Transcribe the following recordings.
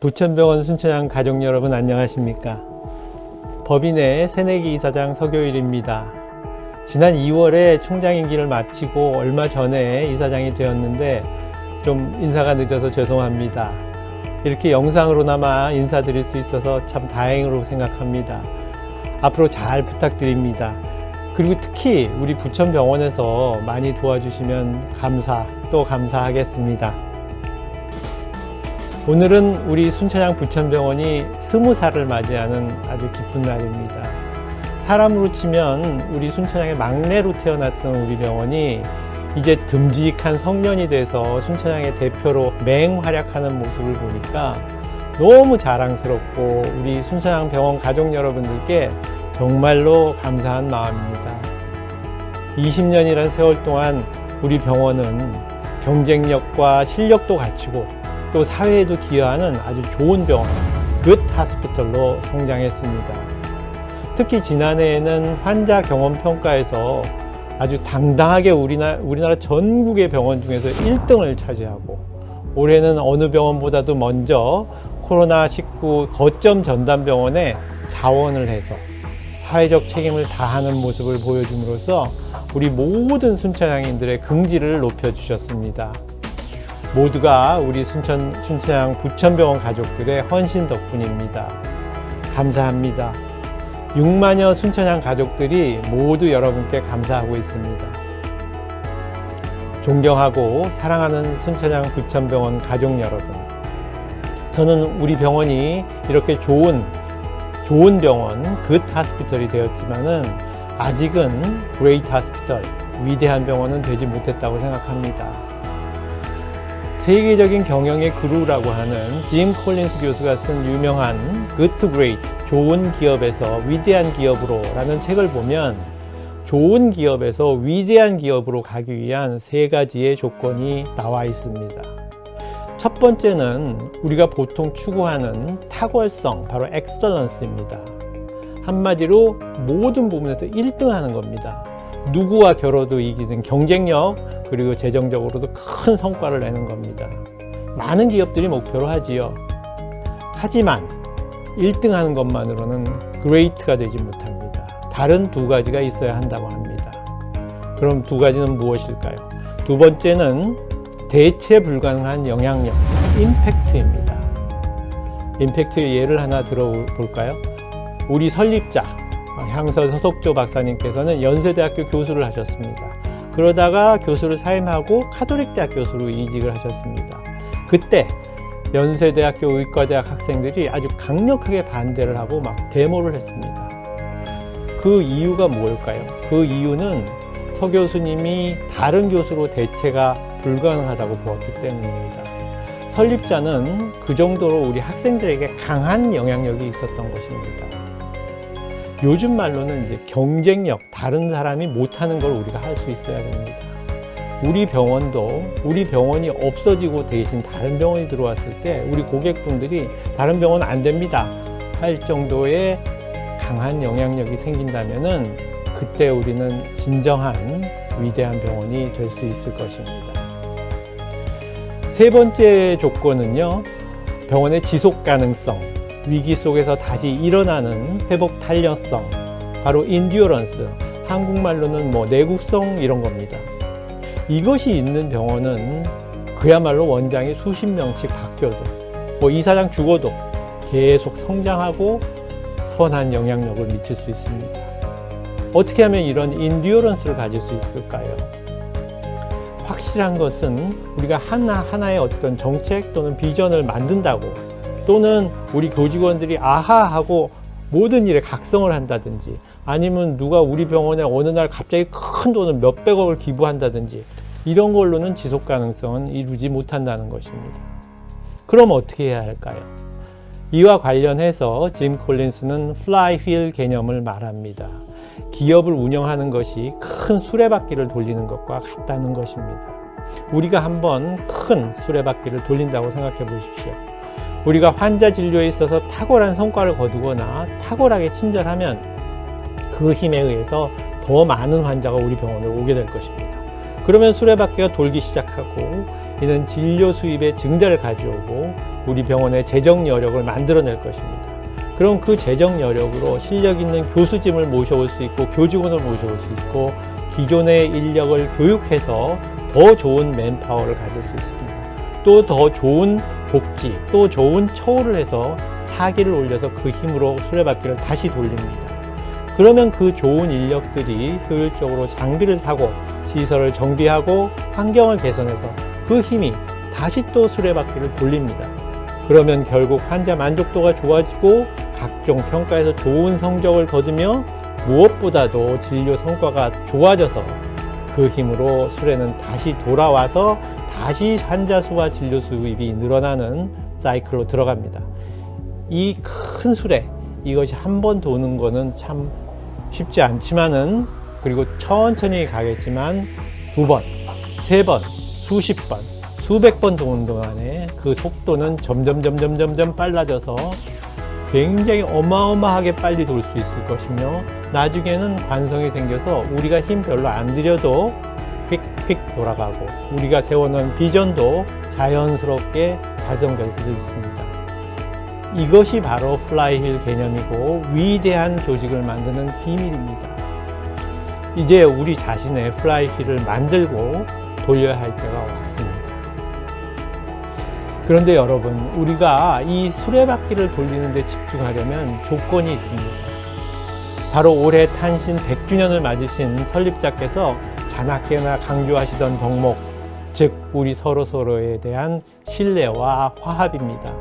부천병원 순천향 가족 여러분 안녕하십니까? 법인의 새내기 이사장 서교일입니다. 지난 2월에 총장 임기를 마치고 얼마 전에 이사장이 되었는데 좀 인사가 늦어서 죄송합니다. 이렇게 영상으로나마 인사드릴 수 있어서 참 다행으로 생각합니다. 앞으로 잘 부탁드립니다. 그리고 특히 우리 부천병원에서 많이 도와주시면 또 감사하겠습니다. 오늘은 우리 순천향 부천병원이 20살을 맞이하는 아주 기쁜 날입니다. 사람으로 치면 우리 순천향의 막내로 태어났던 우리 병원이 이제 듬직한 성년이 돼서 순천향의 대표로 맹활약하는 모습을 보니까 너무 자랑스럽고 우리 순천향 병원 가족 여러분들께 정말로 감사한 마음입니다. 20년이란 세월 동안 우리 병원은 경쟁력과 실력도 갖추고 또 사회에도 기여하는 아주 좋은 병원, 굿 하스피털로 성장했습니다. 특히 지난해에는 환자 경험 평가에서 아주 당당하게 우리나라 전국의 병원 중에서 1등을 차지하고 올해는 어느 병원보다도 먼저 코로나19 거점 전담병원에 자원을 해서 사회적 책임을 다하는 모습을 보여줌으로써 우리 모든 순천향인들의 긍지를 높여주셨습니다. 모두가 우리 순천향 부천병원 가족들의 헌신 덕분입니다. 감사합니다. 6만여 순천향 가족들이 모두 여러분께 감사하고 있습니다. 존경하고 사랑하는 순천향 부천병원 가족 여러분, 저는 우리 병원이 이렇게 좋은 병원, 굿 하스피털이 되었지만은 아직은 그레이트 하스피털, 위대한 병원은 되지 못했다고 생각합니다. 세계적인 경영의 그루라고 하는 짐 콜린스 교수가 쓴 유명한 Good to Great, 좋은 기업에서 위대한 기업으로 라는 책을 보면 좋은 기업에서 위대한 기업으로 가기 위한 3가지의 조건이 나와 있습니다. 첫 번째는 우리가 보통 추구하는 탁월성, 바로 엑셀런스입니다. 한마디로 모든 부분에서 1등 하는 겁니다. 누구와 겨뤄도 이기는 경쟁력, 그리고 재정적으로도 큰 성과를 내는 겁니다. 많은 기업들이 목표로 하지요. 하지만 1등 하는 것만으로는 그레이트가 되지 못합니다. 다른 2가지가 있어야 한다고 합니다. 그럼 2가지는 무엇일까요? 두 번째는 대체 불가능한 영향력, 임팩트입니다. 임팩트의 예를 하나 들어볼까요? 우리 설립자 향서 서석조 박사님께서는 연세대학교 교수를 하셨습니다. 그러다가 교수를 사임하고 카톨릭대학 교수로 이직을 하셨습니다. 그때 연세대학교 의과대학 학생들이 아주 강력하게 반대를 하고 막 데모를 했습니다. 그 이유가 뭘까요? 그 이유는 서 교수님이 다른 교수로 대체가 불가능하다고 보았기 때문입니다. 설립자는 그 정도로 우리 학생들에게 강한 영향력이 있었던 것입니다. 요즘 말로는 이제 경쟁력, 다른 사람이 못하는 걸 우리가 할 수 있어야 됩니다. 우리 병원이 없어지고 대신 다른 병원이 들어왔을 때 우리 고객분들이 다른 병원 안 됩니다 할 정도의 강한 영향력이 생긴다면은 그때 우리는 진정한 위대한 병원이 될 수 있을 것입니다. 3번째 조건은요, 병원의 지속 가능성, 위기 속에서 다시 일어나는 회복 탄력성, 바로 인듀어런스, 한국말로는 내구성 이런 겁니다. 이것이 있는 병원은 그야말로 원장이 수십 명씩 바뀌어도 이사장 죽어도 계속 성장하고 선한 영향력을 미칠 수 있습니다. 어떻게 하면 이런 인듀어런스를 가질 수 있을까요? 확실한 것은 우리가 하나하나의 어떤 정책 또는 비전을 만든다고, 또는 우리 교직원들이 아하 하고 모든 일에 각성을 한다든지, 아니면 누가 우리 병원에 어느 날 갑자기 큰 돈을 몇백억을 기부한다든지, 이런 걸로는 지속 가능성은 이루지 못한다는 것입니다. 그럼 어떻게 해야 할까요? 이와 관련해서 짐 콜린스는 플라이휠 개념을 말합니다. 기업을 운영하는 것이 큰 수레바퀴를 돌리는 것과 같다는 것입니다. 우리가 한번 큰 수레바퀴를 돌린다고 생각해 보십시오. 우리가 환자 진료에 있어서 탁월한 성과를 거두거나 탁월하게 친절하면 그 힘에 의해서 더 많은 환자가 우리 병원으로 오게 될 것입니다. 그러면 수레바퀴가 돌기 시작하고 이는 진료 수입의 증대를 가져오고 우리 병원의 재정 여력을 만들어낼 것입니다. 그럼 그 재정 여력으로 실력 있는 교수진을 모셔올 수 있고 교직원을 모셔올 수 있고 기존의 인력을 교육해서 더 좋은 맨파워를 가질 수 있습니다. 또 더 좋은 복지, 또 좋은 처우를 해서 사기를 올려서 그 힘으로 수레바퀴를 다시 돌립니다. 그러면 그 좋은 인력들이 효율적으로 장비를 사고 시설을 정비하고 환경을 개선해서 그 힘이 다시 또 수레바퀴를 돌립니다. 그러면 결국 환자 만족도가 좋아지고 각종 평가에서 좋은 성적을 거두며 무엇보다도 진료 성과가 좋아져서 그 힘으로 수레는 다시 돌아와서 다시 환자 수와 진료 수입이 늘어나는 사이클로 들어갑니다. 이 큰 수레, 이것이 한 번 도는 거는 참 쉽지 않지만은, 그리고 천천히 가겠지만 2번, 3번, 수십 번, 수백 번 도는 동안에 그 속도는 점점 빨라져서 굉장히 어마어마하게 빨리 돌 수 있을 것이며, 나중에는 관성이 생겨서 우리가 힘 별로 안 들여도 휙휙 돌아가고 우리가 세워놓은 비전도 자연스럽게 달성될 수 있습니다. 이것이 바로 플라이휠 개념이고 위대한 조직을 만드는 비밀입니다. 이제 우리 자신의 플라이휠을 만들고 돌려야 할 때가 왔습니다. 그런데 여러분, 우리가 이 수레바퀴를 돌리는 데 집중하려면 조건이 있습니다. 바로 올해 탄신 100주년을 맞으신 설립자께서 자나깨나 강조하시던 덕목, 즉 우리 서로에 대한 신뢰와 화합입니다.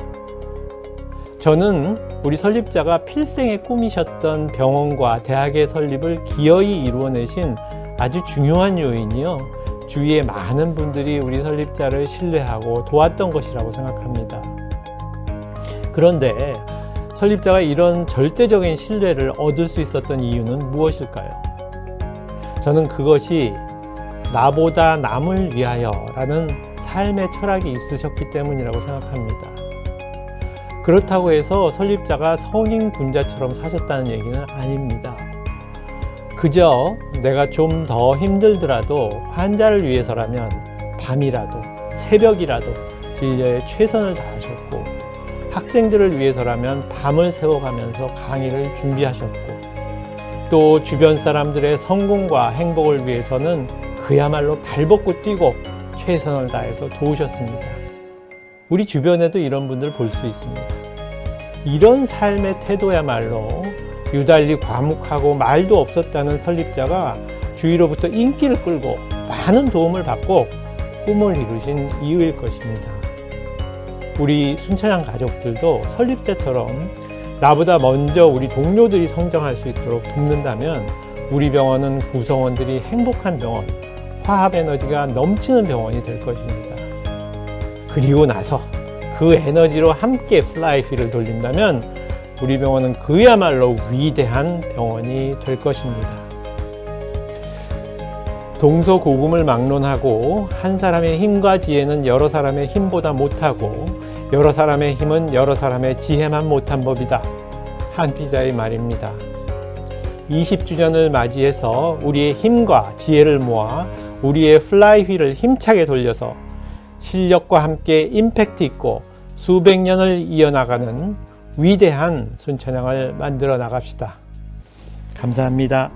저는 우리 설립자가 필생에 꿈이셨던 병원과 대학의 설립을 기어이 이루어내신 아주 중요한 요인이요, 주위에 많은 분들이 우리 설립자를 신뢰하고 도왔던 것이라고 생각합니다. 그런데 설립자가 이런 절대적인 신뢰를 얻을 수 있었던 이유는 무엇일까요? 저는 그것이 나보다 남을 위하여 라는 삶의 철학이 있으셨기 때문이라고 생각합니다. 그렇다고 해서 설립자가 성인 군자처럼 사셨다는 얘기는 아닙니다. 그저 내가 좀 더 힘들더라도 환자를 위해서라면 밤이라도 새벽이라도 진료에 최선을 다하셨고, 학생들을 위해서라면 밤을 새워가면서 강의를 준비하셨고, 또 주변 사람들의 성공과 행복을 위해서는 그야말로 발벗고 뛰고 최선을 다해서 도우셨습니다. 우리 주변에도 이런 분들 볼 수 있습니다. 이런 삶의 태도야말로 유달리 과묵하고 말도 없었다는 설립자가 주위로부터 인기를 끌고 많은 도움을 받고 꿈을 이루신 이유일 것입니다. 우리 순천향 가족들도 설립자처럼 나보다 먼저 우리 동료들이 성장할 수 있도록 돕는다면 우리 병원은 구성원들이 행복한 병원, 화합 에너지가 넘치는 병원이 될 것입니다. 그리고 나서 그 에너지로 함께 플라이휠을 돌린다면 우리 병원은 그야말로 위대한 병원이 될 것입니다. 동서고금을 막론하고 한 사람의 힘과 지혜는 여러 사람의 힘보다 못하고 여러 사람의 힘은 여러 사람의 지혜만 못한 법이다. 한피자의 말입니다. 20주년을 맞이해서 우리의 힘과 지혜를 모아 우리의 플라이휠을 힘차게 돌려서 실력과 함께 임팩트 있고 수백 년을 이어나가는 위대한 순천향을 만들어 나갑시다. 감사합니다.